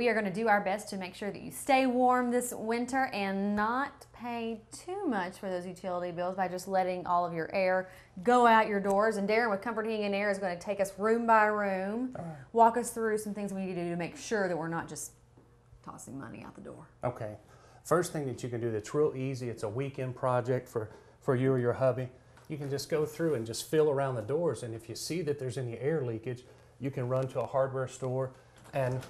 we are going to do our best to make sure that you stay warm this winter and not pay too much for those utility bills by just letting all of your air go out your doors. And Darren with Comfort Heating and Air is going to take us room by room, walk us through some things we need to do to make sure that we're not just tossing money out the door. Okay. First thing that you can do that's real easy, it's a weekend project for you or your hubby. You can just go through and just feel around the doors, and if you see that there's any air leakage, you can run to a hardware store and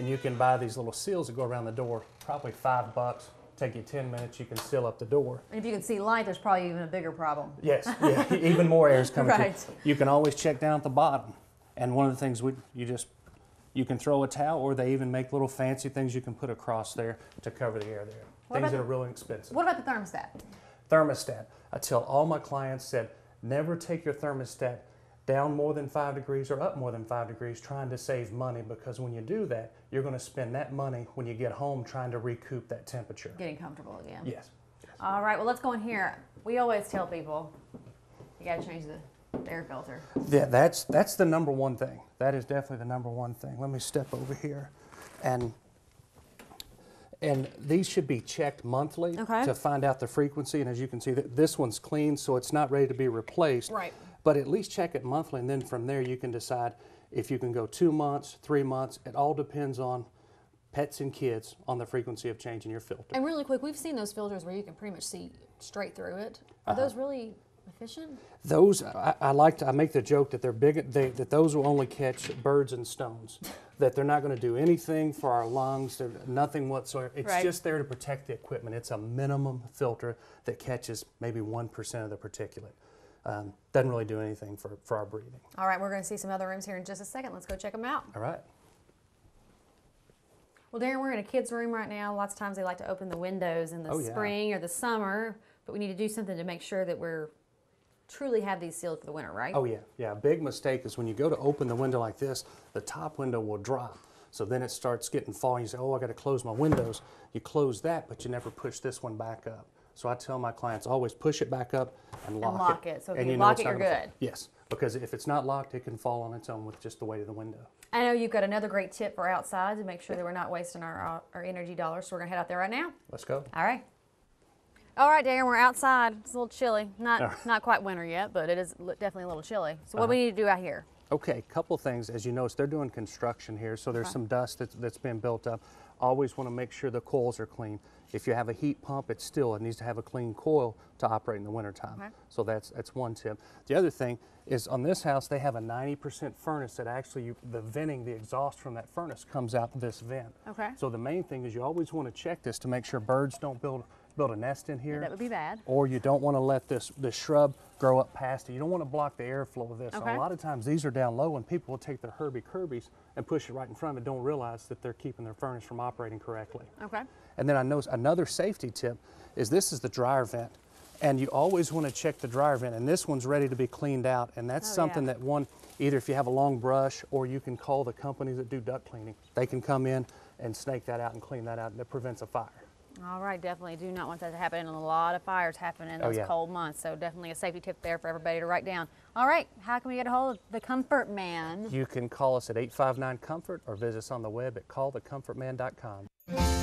you can buy these little seals that go around the door, probably $5. Take you 10 minutes, you can seal up the door. And if you can see light, there's probably even a bigger problem. Yes, yeah, even more air is coming Right. through. You can always check down at the bottom. And one of the things you can throw a towel, or they even make little fancy things you can put across there to cover the air there. Things that are really expensive. What about the thermostat? Thermostat. I tell all my clients that never take your thermostat down more than 5 degrees or up more than 5 degrees trying to save money, because when you do that, you're going to spend that money when you get home trying to recoup that temperature. Getting comfortable again. Yes. All right, well, let's go in here. We always tell people you got to change the air filter. Yeah, that's the number one thing. That is definitely the number one thing. Let me step over here. And these should be checked monthly to find out the frequency. And as you can see, this one's clean, so it's not ready to be replaced. Right. But at least check it monthly, and then from there you can decide if you can go 2 months, 3 months. It all depends on pets and kids on the frequency of changing your filter. And really quick, we've seen those filters where you can pretty much see straight through it. Are those really efficient? Those, I make the joke that they're big, that those will only catch birds and stones. That they're not going to do anything for our lungs, nothing whatsoever. It's just there to protect the equipment. It's a minimum filter that catches maybe 1% of the particulate. Doesn't really do anything for our breathing. All right, we're going to see some other rooms here in just a second. Let's go check them out. All right. Well, Darren, we're in a kid's room right now. Lots of times they like to open the windows in the spring or the summer, but we need to do something to make sure that we're truly have these sealed for the winter, right? Oh yeah, yeah. A big mistake is when you go to open the window like this, the top window will drop. So then it starts getting foggy. You say, oh, I got to close my windows. You close that, but you never push this one back up. So I tell my clients, always push it back up and lock it. So if you lock it, you're good. Yes, because if it's not locked, it can fall on its own with just the weight of the window. I know you've got another great tip for outside to make sure that we're not wasting our energy dollars. So we're going to head out there right now. Let's go. All right. All right, Darren, we're outside. It's a little chilly. Not quite winter yet, but it is definitely a little chilly. So what do we need to do out here? Okay, couple things. As you notice, they're doing construction here, so there's some dust that's been built up. Always want to make sure the coils are clean. If you have a heat pump, it needs to have a clean coil to operate in the wintertime. Okay. So that's one tip. The other thing is on this house, they have a 90% furnace that actually, the venting, the exhaust from that furnace comes out this vent. Okay. So the main thing is you always want to check this to make sure birds don't build a nest in here. Yeah, that would be bad. Or you don't want to let this shrub grow up past it. You don't want to block the airflow of this. Okay. So a lot of times these are down low and people will take their Herbie Kirby's and push it right in front of it, don't realize that they're keeping their furnace from operating correctly. Okay. And then I know another safety tip is this is the dryer vent. And you always want to check the dryer vent, and this one's ready to be cleaned out. And that's something that either if you have a long brush, or you can call the companies that do duct cleaning. They can come in and snake that out and clean that out, and it prevents a fire. All right, definitely do not want that to happen, and a lot of fires happen in those cold months, so definitely a safety tip there for everybody to write down. All right, how can we get a hold of the Comfort Man? You can call us at 859-COMFORT or visit us on the web at callthecomfortman.com.